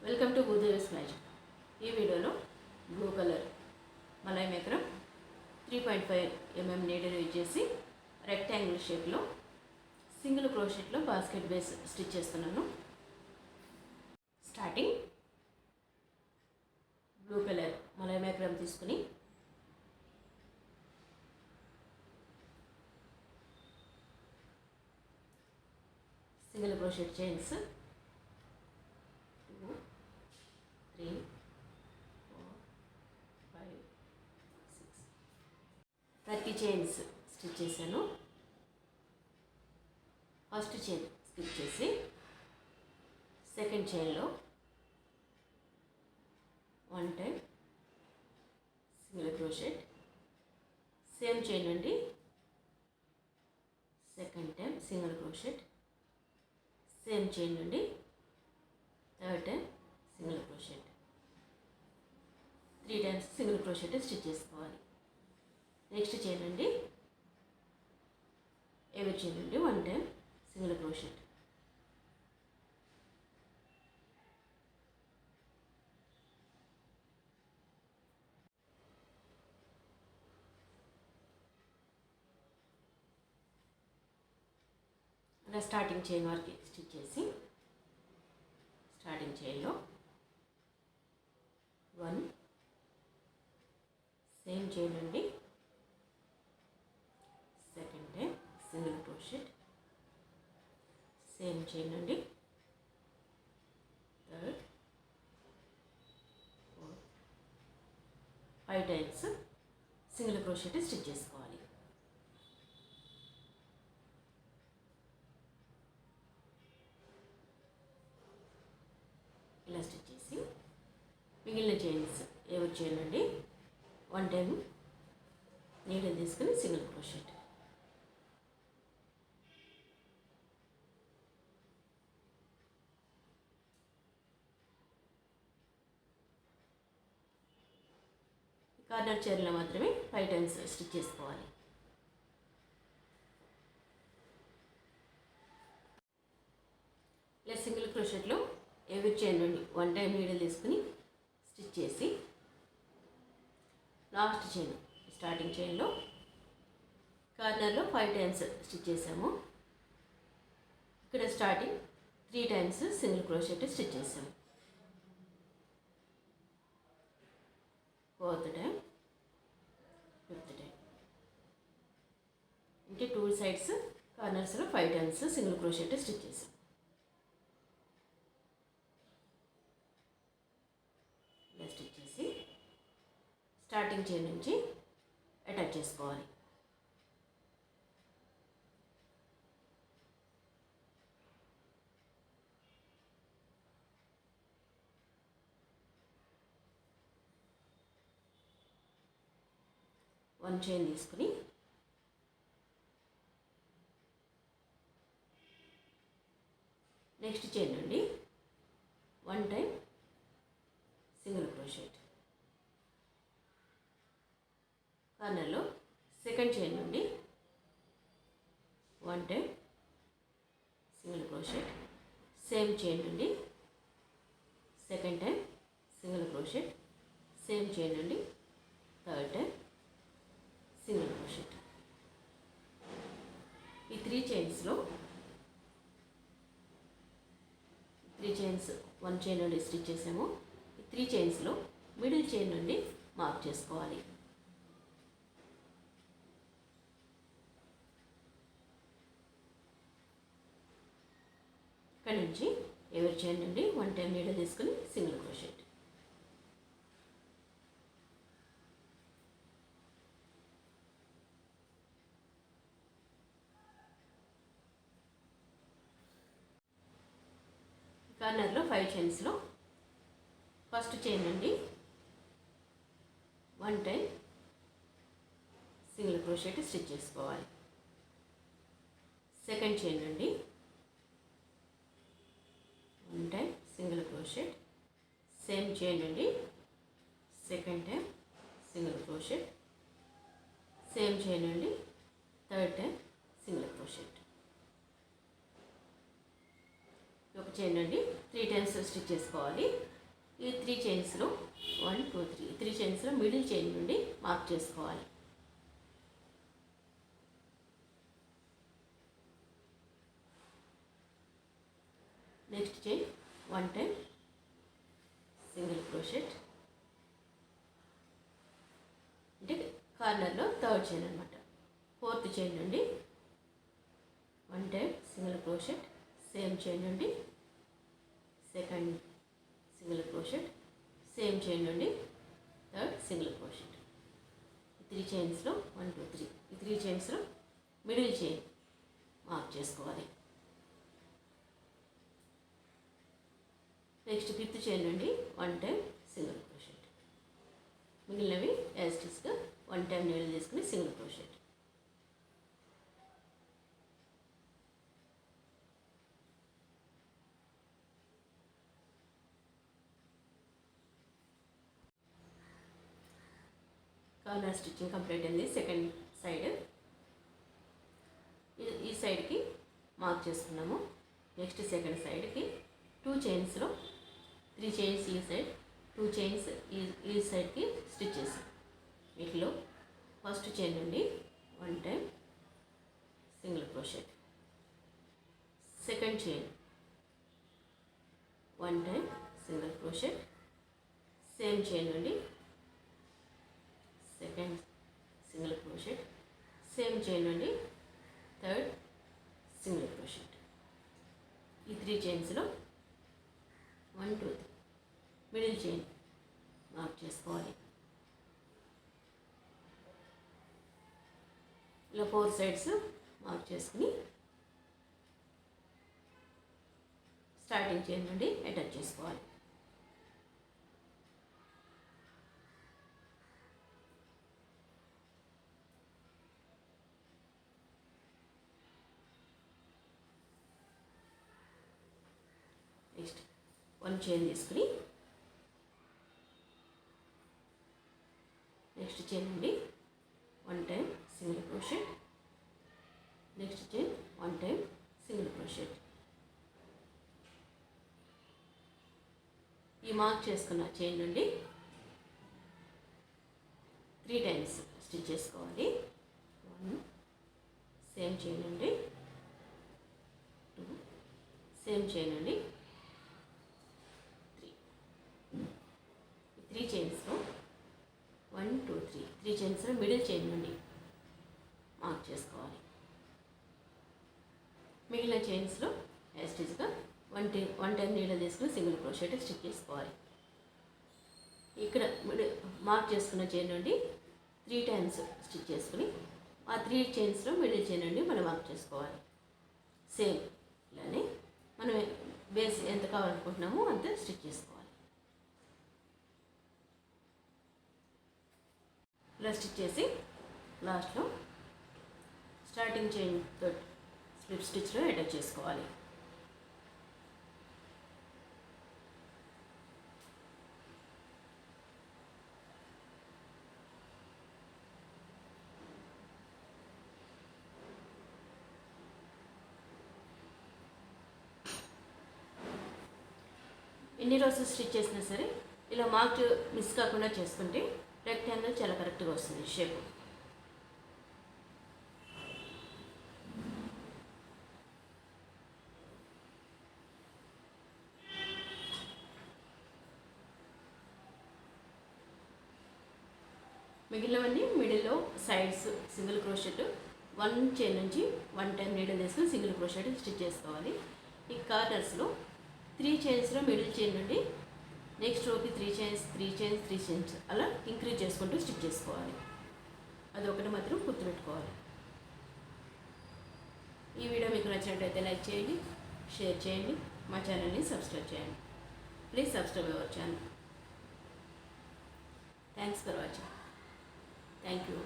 Welcome to భూదేవిస్ magic. ఈ వీడియోలో blue colour మలై మేకరం 3.5 mm నీడర్ యూజ్ చేసి రెక్టాంగిల్ షేప్లో సింగిల్ క్రోషెట్లో బాస్కెట్ బేస్ స్టిచ్ చేస్తున్నాను. స్టార్టింగ్ బ్లూ కలర్ మలై మేకరం తీసుకుని single crochet chains 2, 3, 4, 5, 6 30 chains stitch చేశాను. ఫస్ట్ చైన్ స్కిప్ చేసి సెకండ్ చైన్లో 1 time single crochet, same chain నుండి second time single crochet, same chain నుండి third time single crochet, 3 times single crochet stitch చేసుకోవాలి. Next chain నుండి ఎవరి చైన్ నుండి 1 time single crochet, అలా starting chain వరకు stitch చేసి స్టార్టింగ్ చైన్లో 1, సేమ్ చైన్ నుండి second time single crochet, same chain నుండి third, fourth, 5 times single crochet stitch చేసుకోవాలి. ఇలా స్టిచ్ చేసి మిగిలిన చైన్స్ ఎవరి చైన్ నుండి 1 టైం నీడలు తీసుకుని సింగిల్ క్రోషెట్, కార్నర్ చైన్లో మాత్రమే 5 టైమ్స్ స్టిచ్ చేసుకోవాలి. ఇలా సింగిల్ క్రోషెట్లో ఎవరి చైన్ నుండి 1 టైం నీడలు తీసుకుని స్టిచ్ చేసి లాస్ట్ చైన్ స్టార్టింగ్ చైన్లో కార్నర్లో 5 టైమ్స్ స్టిచ్ చేసాము. ఇక్కడ starting 3 times single crochet stitch చేసాము. ఫోర్త్ టైం, ఫిఫ్త్ టైం, అంటే 2 సైడ్స్ కార్నర్స్లో 5 టైమ్స్ సింగిల్ క్రోషెట్ స్టిచ్ చేసాం. ఇలా స్టిచ్ చేసి స్టార్టింగ్ చైన్ నుంచి అటాచ్ చేసుకోవాలి. వన్ చైన్ తీసుకుని నెక్స్ట్ చైన్ నుండి 1 టైం సింగిల్ క్రోషెట్, కార్నర్లో సెకండ్ చైన్ నుండి 1 time single crochet, same chain నుండి second time single crochet, same chain నుండి థర్డ్ టైం సింగిల్ క్రోషెట్. ఈ 3 చైన్స్లో 3 చైన్స్ 1 చైన్ నుండి స్టిచ్ చేసాము. ఈ 3 చైన్స్లో మిడిల్ చైన్ నుండి మార్క్ చేసుకోవాలి. ఇక్కడ నుంచి ఎవరి చైన్ నుండి 1 టైం నీడల్ తీసుకుని సింగిల్ క్రోషెట్, కార్నర్లో 5 చైన్స్లో ఫస్ట్ చైన్ నుండి 1 టైం సింగిల్ క్రోషెట్ స్టిచ్ చేసుకోవాలి. సెకండ్ చైన్ నుండి 1 time single crochet, same chain నుండి second time single crochet, same chain నుండి థర్డ్ టైం సింగిల్ క్రోషెట్. ఒక చైన్ అండి 3 టైమ్స్ స్టిచ్ చేసుకోవాలి. ఈ 3 చైన్స్లో 1 2 3 చైన్స్లో మిడిల్ చైన్ నుండి మార్క్ చేసుకోవాలి. Next chain 1 time single crochet, అంటే కార్నర్లో థర్డ్ చైన్ అనమాట. ఫోర్త్ చైన్ నుండి 1 time single crochet, same chain నుండి second single crochet, same chain నుండి థర్డ్ సింగిల్ క్రోషెట్. 3 చైన్స్లో 1 2 3 ఈ 3 చైన్స్లో మిడిల్ చైన్ మార్క్ చేసుకోవాలి. నెక్స్ట్ ఫిఫ్త్ చైన్ నుండి 1 టైం సింగిల్ క్రోషెట్, మిగిలినవి యాజ్ ఇట్ ఈస్గా 1 టైం నీడిల్ తీసుకుని single crochet. Corner stitching complete అయింది. సెకండ్ సైడ్ ఈ సైడ్కి మార్క్ చేసుకున్నాము. నెక్స్ట్ సెకండ్ సైడ్కి 2 చైన్స్లో 3 చైన్స్ ఈ సైడ్, 2 చైన్స్ ఈ సైడ్కి స్టిచ్ చేసాం. వీటిలో ఫస్ట్ చైన్ నుండి 1 time single crochet, second chain 1 time single crochet, same chain నుండి second single crochet, same chain నుండి థర్డ్ సింగిల్ క్రోషెట్. ఈ 3 చైన్స్లో 1 2 3 మిడిల్ చైన్ మార్క్ చేసుకోవాలి. ఇలా 4 సైడ్స్ మార్క్ చేసుకుని స్టార్టింగ్ చైన్ నుండి అటాచ్ చేసుకోవాలి. నెక్స్ట్ 1 చైన్ తీసుకుని నెక్స్ట్ చైన్ నుండి 1 time single crochet, next chain 1 time single crochet. ఈ మార్క్ చేసుకున్న చైన్ నుండి 3 టైమ్స్ స్టిచ్ చేసుకోవాలి. 1 సేమ్ చైన్ నుండి 2 సేమ్ చైన్ నుండి 3 చైన్స్లో 1 2 3 చైన్స్లో మిడిల్ చైన్ నుండి మార్క్ చేసుకోవాలి. మిగిలిన చైన్స్లో యాస్టిజ్గా 1 టైం నీడల్ తీసుకుని సింగిల్ క్రోషెట్ స్టిచ్ చేసుకోవాలి. ఇక్కడ మార్క్ చేసుకున్న చైన్ నుండి 3 టైమ్స్ స్టిచ్ చేసుకుని ఆ 3 చైన్స్లో మిడిల్ చైన్ నుండి మనం మార్క్ చేసుకోవాలి. సేమ్ ఇలానే మనం బేస్ ఎంత కావాలనుకుంటున్నామో అంత స్టిచ్ చేసుకోవాలి. ఇలా స్టిచ్ చేసి లాస్ట్లో స్టార్టింగ్ చైన్ తోటి స్లిప్ స్టిచ్లో అటాచ్ చేసుకోవాలి. ఎన్ని రోజులు స్టిచ్ చేసినా సరే ఇలా మార్క్ మిస్ కాకుండా చేసుకుంటే రెక్టాంగిల్ చాలా కరెక్ట్గా వస్తుంది షేప్. మిగిలినవన్నీ మిడిల్లో సైడ్స్ సింగిల్ క్రోషెట్ 1 చైన్ నుంచి 1 టైం నీడల్ తీసుకుని సింగిల్ క్రోషెట్ స్టిచ్ చేసుకోవాలి. ఈ కార్నర్స్లో 3 చైన్స్లో మిడిల్ చైన్ నుండి నెక్స్ట్ రోకి 3 చైన్స్ అలా ఇంక్రీజ్ చేసుకుంటూ స్టిచ్ చేసుకోవాలి. అది ఒకటి మాత్రం గుర్తుపెట్టుకోవాలి. ఈ వీడియో మీకు నచ్చినట్లయితే లైక్ చేయండి, షేర్ చేయండి, మా ఛానల్ని సబ్స్క్రైబ్ చేయండి. Please subscribe our channel. Thanks for watching. Thank you.